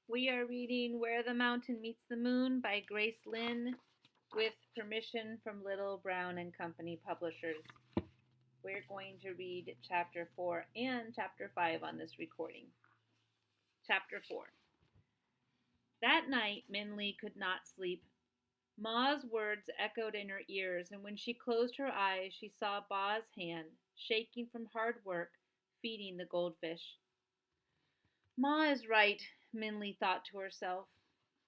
We are reading Where the Mountain Meets the Moon by Grace Lynn with permission from Little Brown and Company Publishers. We're going to read chapter 4 and chapter 5 on this recording. Chapter 4. That night, Minli could not sleep. Ma's words echoed in her ears, and when she closed her eyes, she saw Ba's hand, shaking from hard work, feeding the goldfish. Ma is right, Minli thought to herself.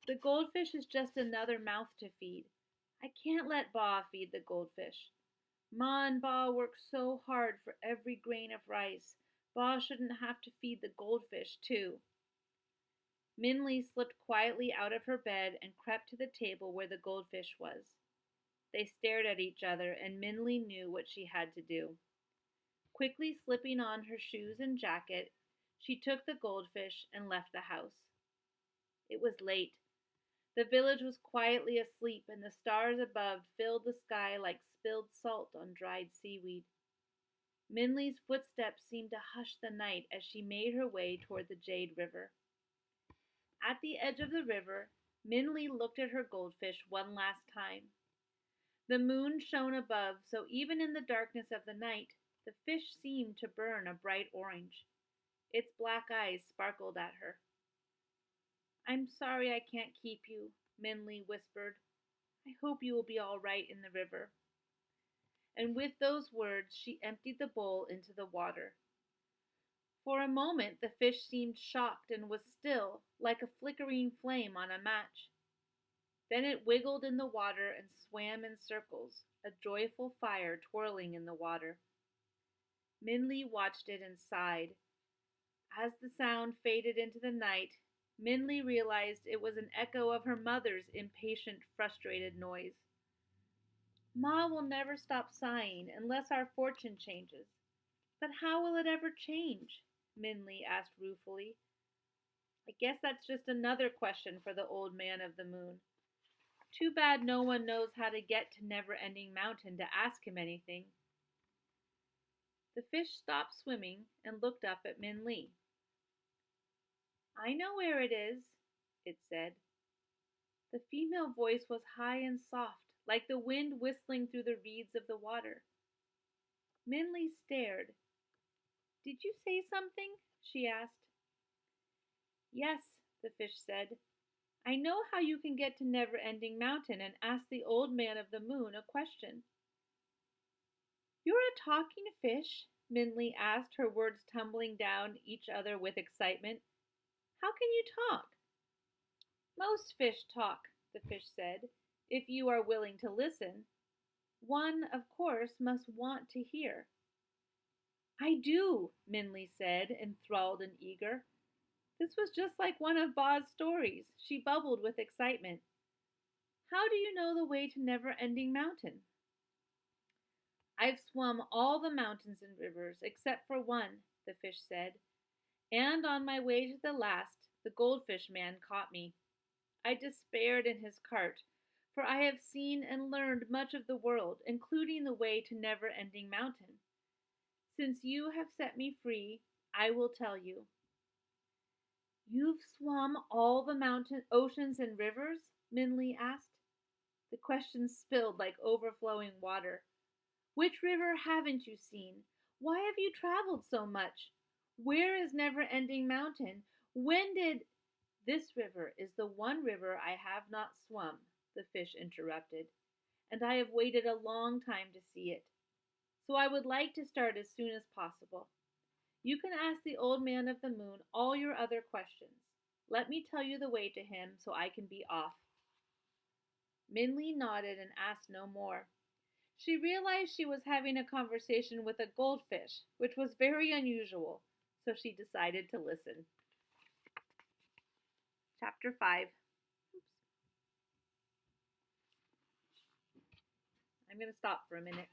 The goldfish is just another mouth to feed. I can't let Ba feed the goldfish. Ma and Ba work so hard for every grain of rice. Ba shouldn't have to feed the goldfish, too. Minli slipped quietly out of her bed and crept to the table where the goldfish was. They stared at each other, and Minli knew what she had to do. Quickly slipping on her shoes and jacket, she took the goldfish and left the house. It was late. The village was quietly asleep, and the stars above filled the sky like spilled salt on dried seaweed. Minli's footsteps seemed to hush the night as she made her way toward the Jade River. At the edge of the river, Minli looked at her goldfish one last time. The moon shone above, so even in the darkness of the night, the fish seemed to burn a bright orange. Its black eyes sparkled at her. I'm sorry I can't keep you, Minli whispered. I hope you will be all right in the river. And with those words, she emptied the bowl into the water. For a moment, the fish seemed shocked and was still, like a flickering flame on a match. Then it wiggled in the water and swam in circles, a joyful fire twirling in the water. Minli watched it and sighed. As the sound faded into the night, Minli realized it was an echo of her mother's impatient, frustrated noise. Ma will never stop sighing unless our fortune changes. But how will it ever change? Minli asked ruefully. I guess that's just another question for the old man of the moon. Too bad no one knows how to get to Never-Ending Mountain to ask him anything. The fish stopped swimming and looked up at Minli. I know where it is, it said. The female voice was high and soft, like the wind whistling through the reeds of the water. Minli stared. Did you say something? She asked. Yes, the fish said. I know how you can get to Never-Ending Mountain and ask the old man of the moon a question. You're a talking fish? Minli asked, her words tumbling down each other with excitement. How can you talk? Most fish talk, the fish said, if you are willing to listen. One, of course, must want to hear. I do, Minli said, enthralled and eager. This was just like one of Ba's stories. She bubbled with excitement. How do you know the way to Never-Ending Mountain? I've swum all the mountains and rivers except for one, the fish said. And on my way to the last, the goldfish man caught me. I despaired in his cart, for I have seen and learned much of the world, including the way to Never-Ending Mountain. Since you have set me free, I will tell you. You've swum all the oceans and rivers? Minli asked. The question spilled like overflowing water. Which river haven't you seen? Why have you traveled so much? Where is Never-Ending Mountain? When did... This river is the one river I have not swum, the fish interrupted, and I have waited a long time to see it. So I would like to start as soon as possible. You can ask the old man of the moon all your other questions. Let me tell you the way to him so I can be off. Minli nodded and asked no more. She realized she was having a conversation with a goldfish, which was very unusual, so she decided to listen. Chapter 5. I'm going to stop for a minute.